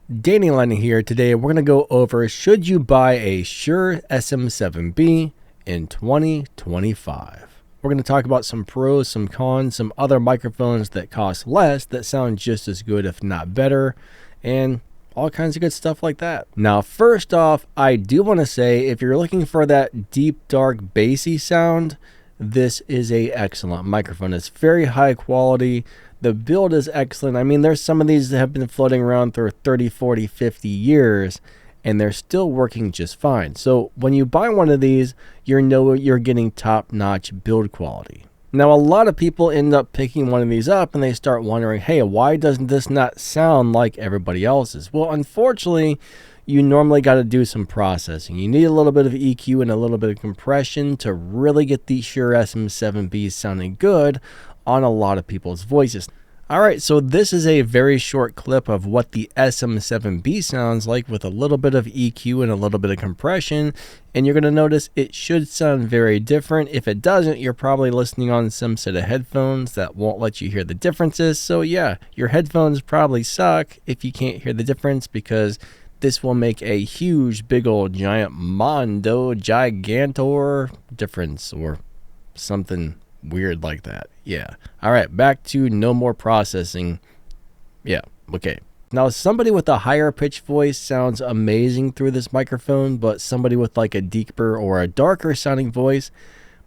Danny Lennon here. Today we're going to go over, should you buy a Shure SM7B in 2025? We're going to talk about some pros, some cons, some other microphones that cost less that sound just as good if not better, and all kinds of good stuff like that. Now first off, I do want to say if you're looking for that deep, dark, bassy sound, this is a excellent microphone. It's very high quality. The build is excellent. I mean, there's some of these that have been floating around for 30, 40, 50 years, and they're still working just fine. So when you buy one of these, you know you're getting top-notch build quality. Now, a lot of people end up picking one of these up, and they start wondering, hey, why doesn't this not sound like everybody else's? Well, unfortunately, you normally got to do some processing. You need a little bit of EQ and a little bit of compression to really get these Shure SM7Bs sounding good on a lot of people's voices. All right, so this is a very short clip of what the SM7B sounds like with a little bit of EQ and a little bit of compression, and you're going to notice it should sound very different. If it doesn't, you're probably listening on some set of headphones that won't let you hear the differences. So yeah, your headphones probably suck if you can't hear the difference, because this will make a huge, big old, giant mondo gigantor difference or something weird like that. Yeah. All right, back to no more processing. Yeah, okay. Now, somebody with a higher pitch voice sounds amazing through this microphone, but somebody with like a deeper or a darker sounding voice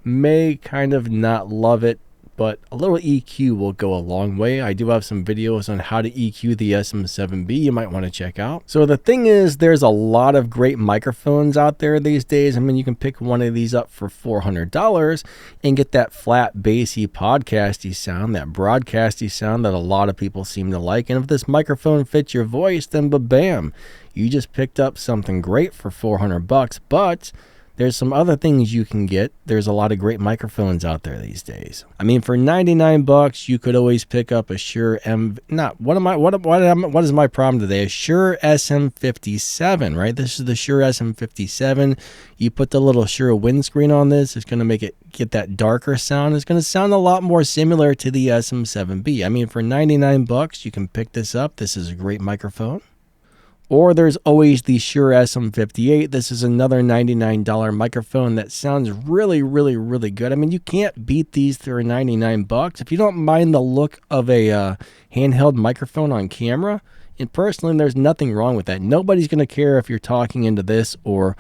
may kind of not love it. But a little EQ will go a long way. I do have some videos on how to EQ the SM7B you might want to check out. So the thing is, there's a lot of great microphones out there these days. I mean, you can pick one of these up for $400 and get that flat, bassy, podcasty sound, that broadcasty sound that a lot of people seem to like. And if this microphone fits your voice, then ba-bam, you just picked up something great for $400. But there's some other things you can get. There's a lot of great microphones out there these days. I mean, for $99, you could always pick up a Shure what is my problem today? A Shure SM57, right? This is the Shure SM57. You put the little Shure windscreen on this, it's going to make it get that darker sound. It's going to sound a lot more similar to the SM7B. I mean, for $99, you can pick this up. This is a great microphone. Or there's always the Shure SM58. This is another $99 microphone that sounds really, really, really good. I mean, you can't beat these for $99. If you don't mind the look of a handheld microphone on camera, and personally, there's nothing wrong with that. Nobody's going to care if you're talking into this or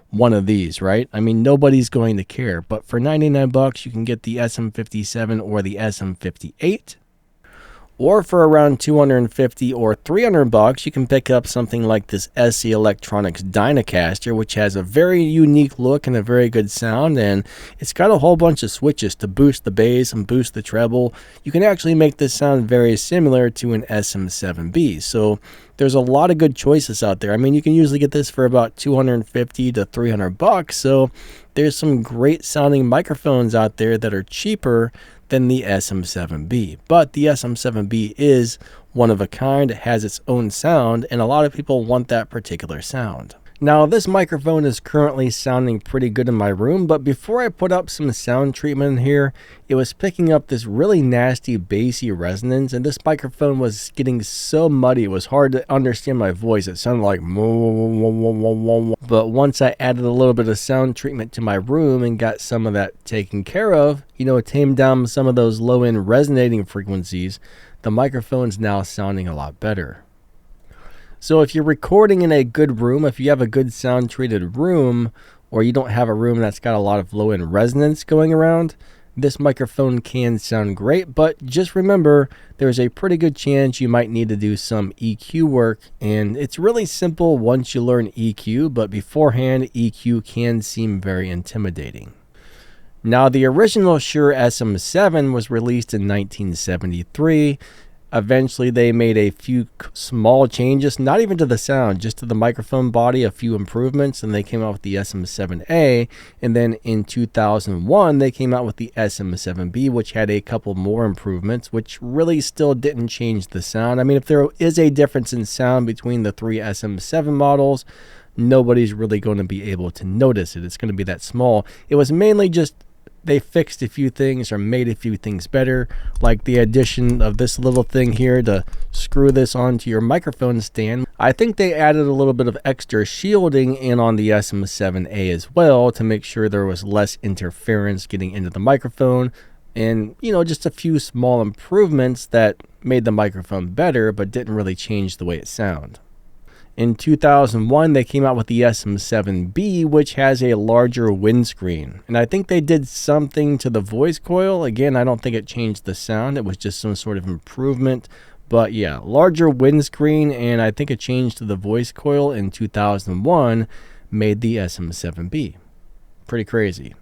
one of these, right? I mean, nobody's going to care. But for $99, you can get the SM57 or the SM58. Or for around $250 or $300, you can pick up something like this SC Electronics Dynacaster, which has a very unique look and a very good sound, and it's got a whole bunch of switches to boost the bass and boost the treble. You can actually make this sound very similar to an SM7B. So there's a lot of good choices out there. I mean, you can usually get this for about $250 to $300. So there's some great sounding microphones out there that are cheaper than the SM7B. But the SM7B is one of a kind. It has its own sound, and a lot of people want that particular sound. Now, this microphone is currently sounding pretty good in my room, but before I put up some sound treatment in here, it was picking up this really nasty bassy resonance, and this microphone was getting so muddy, it was hard to understand my voice. It sounded like but once I added a little bit of sound treatment to my room and got some of that taken care of, tamed down some of those low-end resonating frequencies, the microphone's now sounding a lot better. So if you're recording in a good room, if you have a good sound treated room, or you don't have a room that's got a lot of low-end resonance going around, this microphone can sound great. But just remember, there's a pretty good chance you might need to do some EQ work, and it's really simple once you learn EQ, but beforehand, EQ can seem very intimidating. Now, the original Shure SM7 was released in 1973. Eventually, they made a few small changes, not even to the sound, just to the microphone body, a few improvements, and they came out with the SM7A. And then in 2001, they came out with the SM7B, which had a couple more improvements, which really still didn't change the sound. I mean, if there is a difference in sound between the three SM7 models, nobody's really going to be able to notice it. It's going to be that small. It was mainly just they fixed a few things or made a few things better, like the addition of this little thing here to screw this onto your microphone stand. I think they added a little bit of extra shielding in on the SM7A as well to make sure there was less interference getting into the microphone, and just a few small improvements that made the microphone better but didn't really change the way it sounded. In 2001, they came out with the SM7B, which has a larger windscreen. And I think they did something to the voice coil. Again, I don't think it changed the sound. It was just some sort of improvement. But yeah, larger windscreen, and I think a change to the voice coil in 2001 made the SM7B. Pretty crazy.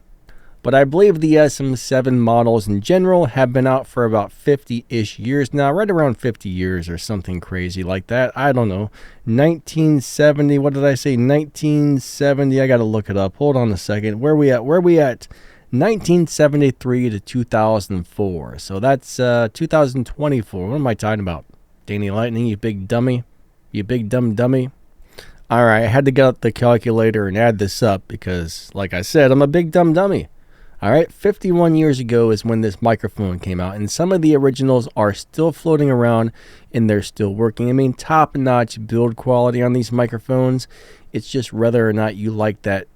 But I believe the SM7 models in general have been out for about 50-ish years now, right around 50 years or something crazy like that. I don't know. 1970, what did I say? 1970, I got to look it up. Hold on a second. Where we at? 1973 to 2004. So that's 2024. What am I talking about? Danny Lightning, you big dummy. You big dumb dummy. All right, I had to get out the calculator and add this up because, like I said, I'm a big dumb dummy. All right, 51 years ago is when this microphone came out, and some of the originals are still floating around and they're still working. I mean, top-notch build quality on these microphones. It's just whether or not you like that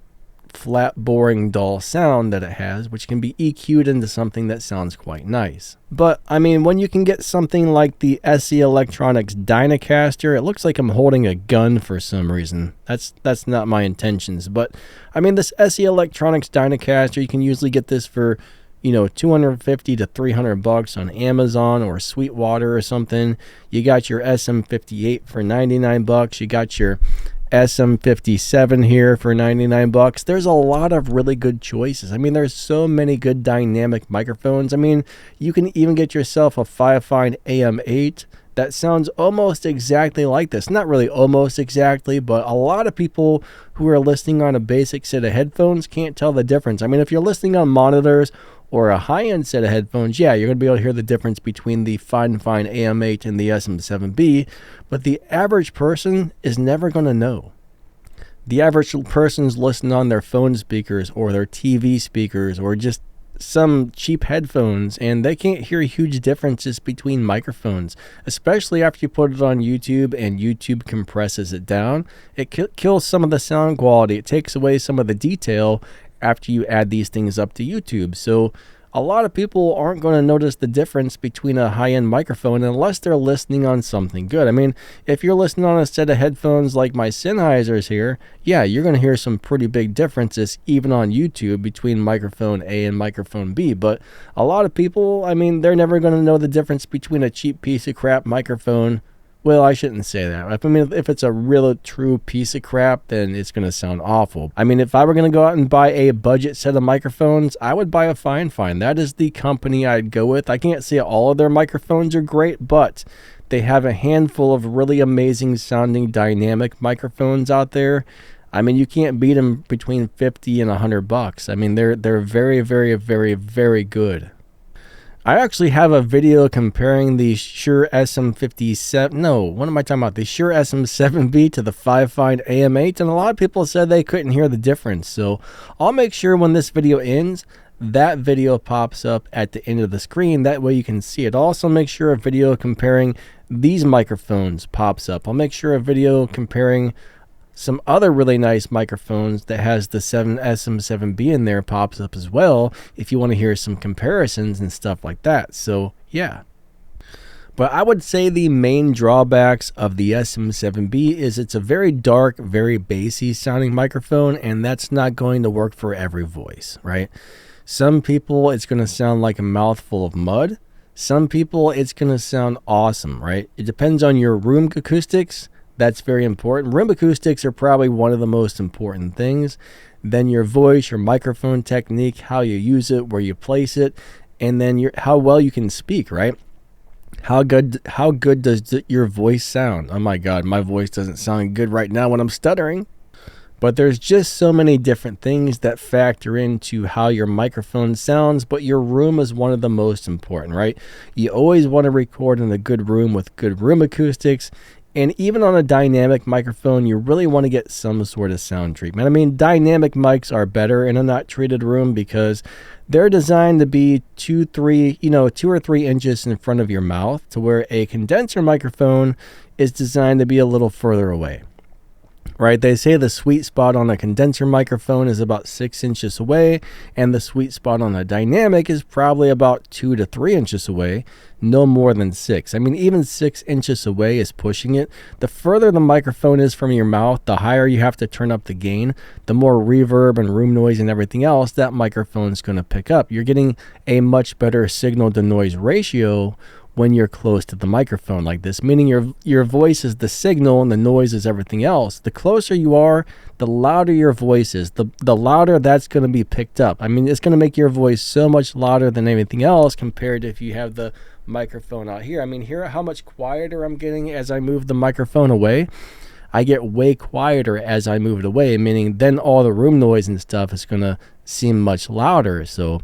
flat, boring, dull sound that it has, which can be EQ'd into something that sounds quite nice. But, I mean, when you can get something like the SE Electronics Dynacaster, it looks like I'm holding a gun for some reason. That's not my intentions. But, I mean, this SE Electronics Dynacaster, you can usually get this for, $250 to $300 on Amazon or Sweetwater or something. You got your SM58 for $99. You got your SM57 here for $99. There's a lot of really good choices. I mean, there's so many good dynamic microphones. I mean, you can even get yourself a Firefine AM8 that sounds almost exactly like this. Not really almost exactly, but a lot of people who are listening on a basic set of headphones can't tell the difference. I mean, if you're listening on monitors or a high-end set of headphones, yeah, you're going to be able to hear the difference between the Firefine AM8 and the SM7B, but the average person is never going to know. The average person's listening on their phone speakers or their TV speakers or just some cheap headphones, and they can't hear huge differences between microphones, especially after you put it on YouTube and YouTube compresses it down. It kills some of the sound quality. It takes away some of the detail after you add these things up to YouTube. So a lot of people aren't going to notice the difference between a high-end microphone unless they're listening on something good. I mean, if you're listening on a set of headphones like my Sennheisers here, yeah, you're going to hear some pretty big differences even on YouTube between microphone A and microphone B. But a lot of people, I mean, they're never going to know the difference between a cheap piece of crap microphone. Well, I shouldn't say that. I mean, if it's a real true piece of crap, then it's going to sound awful. I mean, if I were going to go out and buy a budget set of microphones, I would buy a Firefine. That is the company I'd go with. I can't say all of their microphones are great, but they have a handful of really amazing sounding dynamic microphones out there. I mean, you can't beat them between $50 and $100. I mean, they're very, very, very, very good. I actually have a video comparing the Shure SM57, no, what am I talking about? The Shure SM7B to the Firefine AM8, and a lot of people said they couldn't hear the difference. So I'll make sure when this video ends, that video pops up at the end of the screen. That way you can see it. I'll also make sure a video comparing these microphones pops up. I'll make sure a video comparing some other really nice microphones that has the SM7B in there pops up as well if you want to hear some comparisons and stuff like that. So yeah. But I would say the main drawbacks of the SM7B is it's a very dark, very bassy sounding microphone, and that's not going to work for every voice, right? Some people it's going to sound like a mouthful of mud. Some people it's going to sound awesome, right? It depends on your room acoustics. That's very important. Room acoustics are probably one of the most important things. Then your voice, your microphone technique, how you use it, where you place it, and then how well you can speak, right? How good does your voice sound? Oh my God, my voice doesn't sound good right now when I'm stuttering. But there's just so many different things that factor into how your microphone sounds, but your room is one of the most important, right? You always want to record in a good room with good room acoustics. And even on a dynamic microphone, you really want to get some sort of sound treatment. I mean, dynamic mics are better in a not treated room because They're designed to be 2 or 3 inches in front of your mouth, to where a condenser microphone is designed to be a little further away. Right? They say the sweet spot on a condenser microphone is about 6 inches away, and the sweet spot on a dynamic is probably about 2 to 3 inches away, no more than 6. I mean, even 6 inches away is pushing it. The further the microphone is from your mouth, the higher you have to turn up the gain, the more reverb and room noise and everything else that microphone is going to pick up. You're getting a much better signal to noise ratio when you're close to the microphone like this, meaning your voice is the signal and the noise is everything else. The closer you are, the louder your voice is, the louder that's going to be picked up. I mean, it's going to make your voice so much louder than anything else compared to if you have the microphone out here. I mean, hear how much quieter I'm getting as I move the microphone away. I get way quieter as I move it away, meaning then all the room noise and stuff is going to seem much louder. So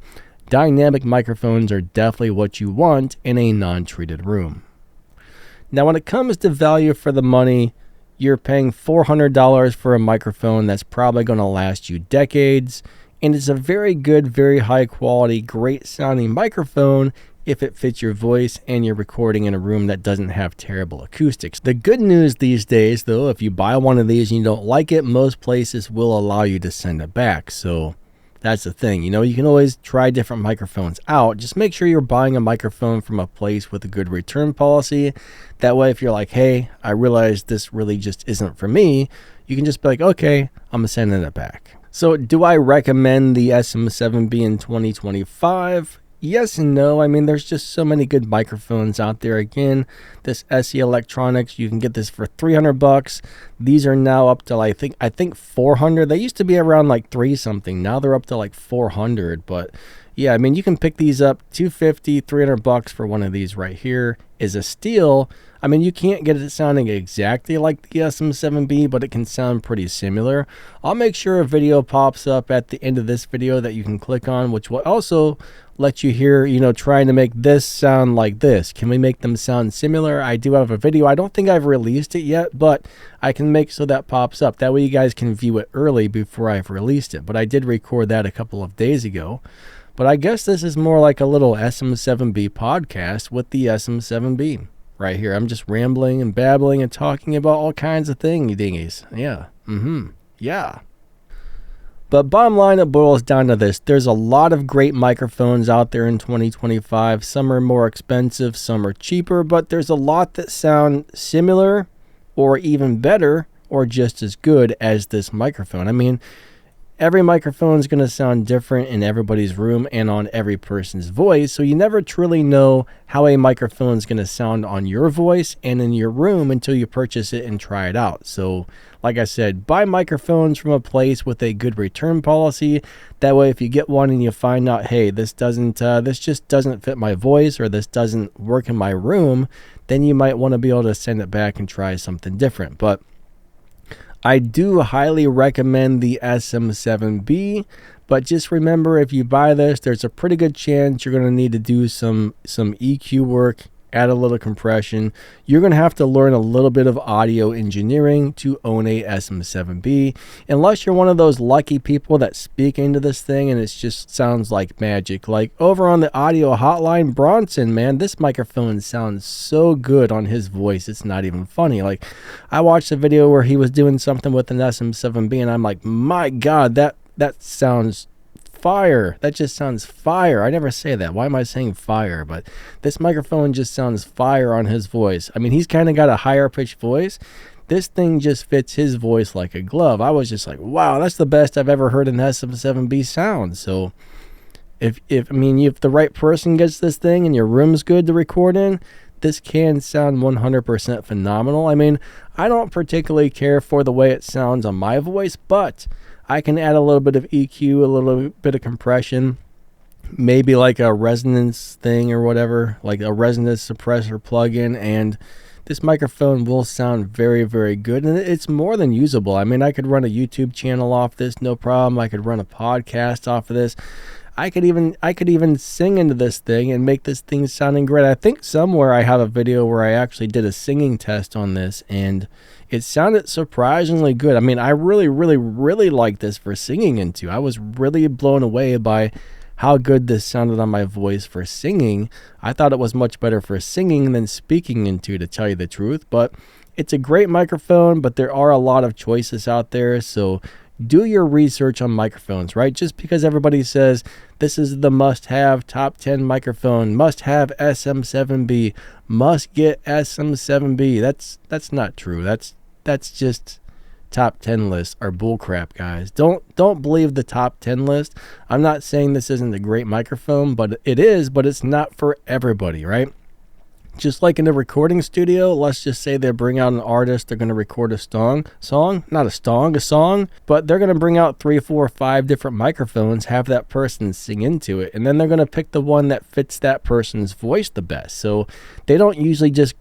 dynamic microphones are definitely what you want in a non-treated room. Now, when it comes to value for the money, you're paying $400 for a microphone that's probably going to last you decades, and it's a very good, very high quality, great sounding microphone if it fits your voice and you're recording in a room that doesn't have terrible acoustics. The good news these days, though, if you buy one of these and you don't like it, most places will allow you to send it back. So that's the thing. You can always try different microphones out. Just make sure you're buying a microphone from a place with a good return policy. That way, if you're like, hey, I realize this really just isn't for me, you can just be like, okay, I'm sending it back. So do I recommend the SM7B in 2025? Yes and no. I mean, there's just so many good microphones out there. Again, this SE Electronics, you can get this for $300. These are now up to I think 400. They used to be around like 3 something. Now they're up to like 400. But yeah, I mean, you can pick these up $250, $300 for one of these right here is a steal. I mean, you can't get it sounding exactly like the SM7B, but it can sound pretty similar. I'll make sure a video pops up at the end of this video that you can click on, which will also let you hear, trying to make this sound like this. Can we make them sound similar? I do have a video. I don't think I've released it yet, but I can make so that pops up. That way you guys can view it early before I've released it. But I did record that a couple of days ago. But I guess this is more like a little SM7B podcast with the SM7B right here. I'm just rambling and babbling and talking about all kinds of thingy-dingies. Yeah. Yeah. But bottom line, it boils down to this. There's a lot of great microphones out there in 2025. Some are more expensive, some are cheaper, but there's a lot that sound similar or even better or just as good as this microphone. I mean, every microphone is going to sound different in everybody's room and on every person's voice, so you never truly know how a microphone is going to sound on your voice and in your room until you purchase it and try it out. So, like I said, buy microphones from a place with a good return policy. That way, if you get one and you find out, hey, this just doesn't fit my voice or this doesn't work in my room, then you might want to be able to send it back and try something different. But I do highly recommend the SM7B, but just remember, if you buy this, there's a pretty good chance you're going to need to do some EQ work, add a little compression. You're going to have to learn a little bit of audio engineering to own a SM7B, unless you're one of those lucky people that speak into this thing and it just sounds like magic. Like over on the audio hotline, Bronson, man, this microphone sounds so good on his voice, it's not even funny. Like, I watched a video where he was doing something with an SM7B and I'm like, my God, that sounds fire. That just sounds fire. I never say that. Why am I saying fire? But this microphone just sounds fire on his voice. I mean, he's kind of got a higher pitched voice. This thing just fits his voice like a glove. I was just like, wow, that's the best I've ever heard an SM7B sound. So if the right person gets this thing and your room's good to record in, this can sound 100% phenomenal. I mean, I don't particularly care for the way it sounds on my voice, but I can add a little bit of EQ, a little bit of compression, maybe like a resonance thing or whatever, like a resonance suppressor plugin, and this microphone will sound very, very good, and it's more than usable. I mean, I could run a YouTube channel off this, no problem. I could run a podcast off of this. I could even sing into this thing and make this thing sounding great. I think somewhere I have a video where I actually did a singing test on this, and it sounded surprisingly good. I mean, I really, really, really like this for singing into. I was really blown away by how good this sounded on my voice for singing. I thought it was much better for singing than speaking into, to tell you the truth. But it's a great microphone, but there are a lot of choices out there. So do your research on microphones, right? Just because everybody says this is the must-have top 10 microphone, must-have SM7B, must get SM7B. That's not true. That's just top 10 lists are bullcrap, guys. Don't believe the top 10 list. I'm not saying this isn't a great microphone, but it is, but it's not for everybody, right? Just like in a recording studio, let's just say they bring out an artist, they're going to record a song, but they're going to bring out 3, 4, 5 different microphones, have that person sing into it, and then they're going to pick the one that fits that person's voice the best. So they don't usually just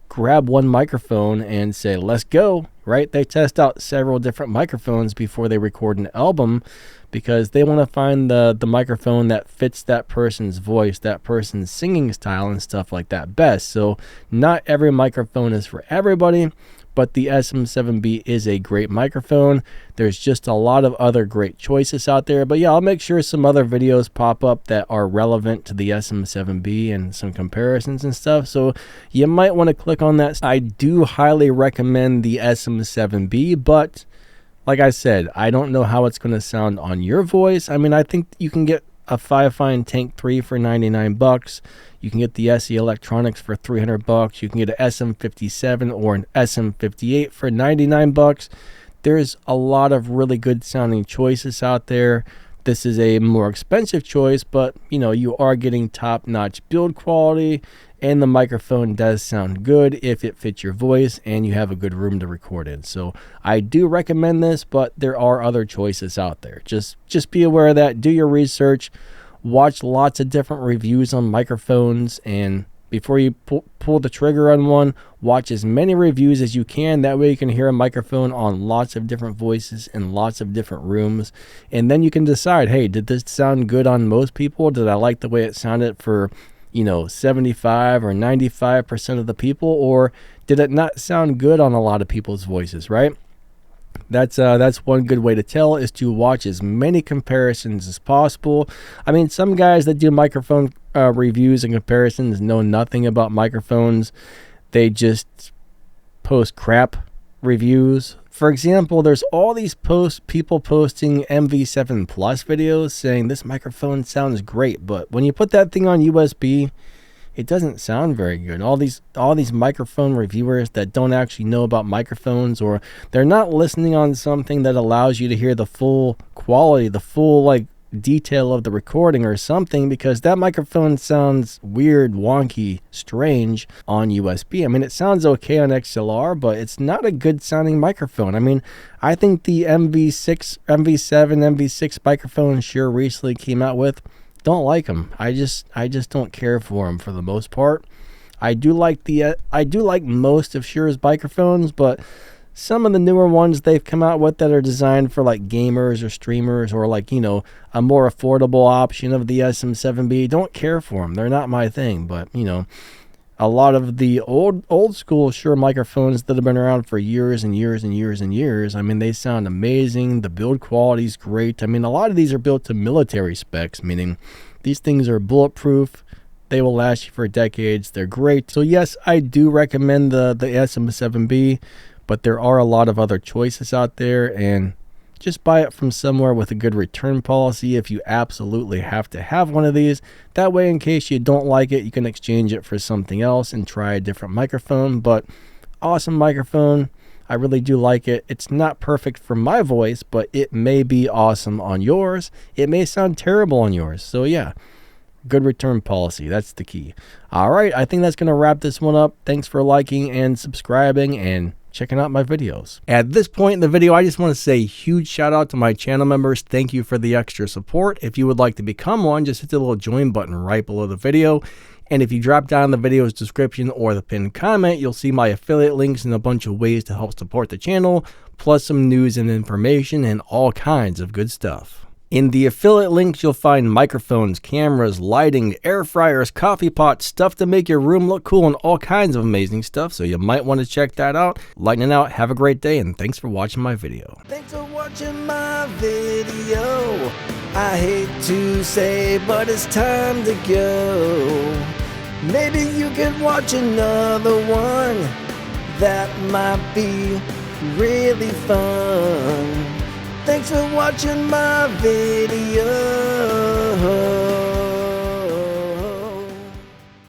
grab one microphone and say, let's go, right? They test out several different microphones before they record an album, because they want to find the microphone that fits that person's voice, that person's singing style and stuff like that best. So not every microphone is for everybody, but the SM7B is a great microphone. There's just a lot of other great choices out there. But yeah, I'll make sure some other videos pop up that are relevant to the SM7B and some comparisons and stuff. So you might want to click on that. I do highly recommend the SM7B, but like I said, I don't know how it's going to sound on your voice. I mean, I think you can get a Fifine Tank 3 for 99 bucks. You can get the SE Electronics for 300 bucks. You can get an SM57 or an SM58 for 99 bucks. There's a lot of really good sounding choices out there. This is a more expensive choice, but you know, you are getting top-notch build quality, and the microphone does sound good if it fits your voice and you have a good room to record in. So I do recommend this, but there are other choices out there. Just be aware of that. Do your research. Watch lots of different reviews on microphones, and before you pull the trigger on one, watch as many reviews as you can. That way you can hear a microphone on lots of different voices in lots of different rooms. And then you can decide, hey, did this sound good on most people? Did I like the way it sounded for, 75 or 95% of the people? Or did it not sound good on a lot of people's voices, right? That's one good way to tell, is to watch as many comparisons as possible. I mean, some guys that do microphone reviews and comparisons know nothing about microphones. They just post crap reviews. For example, there's all these people posting MV7 Plus videos saying this microphone sounds great, but when you put that thing on USB, it doesn't sound very good. All these microphone reviewers that don't actually know about microphones, or they're not listening on something that allows you to hear the full quality, the full detail of the recording or something, because that microphone sounds weird, wonky, strange on USB. I mean, it sounds okay on XLR, but it's not a good sounding microphone. I mean, I think the MV7, MV6 microphone Shure recently came out with, don't like them. I just don't care for them for the most part. I do like most of Shure's microphones, but some of the newer ones they've come out with that are designed for gamers or streamers, or a more affordable option of the SM7B, don't care for them. They're not my thing. But a lot of the old school Shure microphones that have been around for years and years and years and years, I mean, they sound amazing. The build quality is great. I mean, a lot of these are built to military specs, meaning these things are bulletproof. They will last you for decades. They're great. So yes, I do recommend the SM7B, but there are a lot of other choices out there, and just buy it from somewhere with a good return policy if you absolutely have to have one of these. That way, in case you don't like it, you can exchange it for something else and try a different microphone. But awesome microphone. I really do like it. It's not perfect for my voice, but it may be awesome on yours. It may sound terrible on yours. So yeah, good return policy. That's the key. All right, I think that's going to wrap this one up. Thanks for liking and subscribing and checking out my videos. At this point in the video, I just want to say a huge shout out to my channel members. Thank you for the extra support. If you would like to become one, just hit the little join button right below the video. And if you drop down the video's description or the pinned comment, you'll see my affiliate links and a bunch of ways to help support the channel, plus some news and information and all kinds of good stuff. In the affiliate links, you'll find microphones, cameras, lighting, air fryers, coffee pots, stuff to make your room look cool, and all kinds of amazing stuff, so you might want to check that out. Lightning out, have a great day, and thanks for watching my video. Thanks for watching my video. I hate to say, but it's time to go. Maybe you could watch another one. That might be really fun. Thanks for watching my video.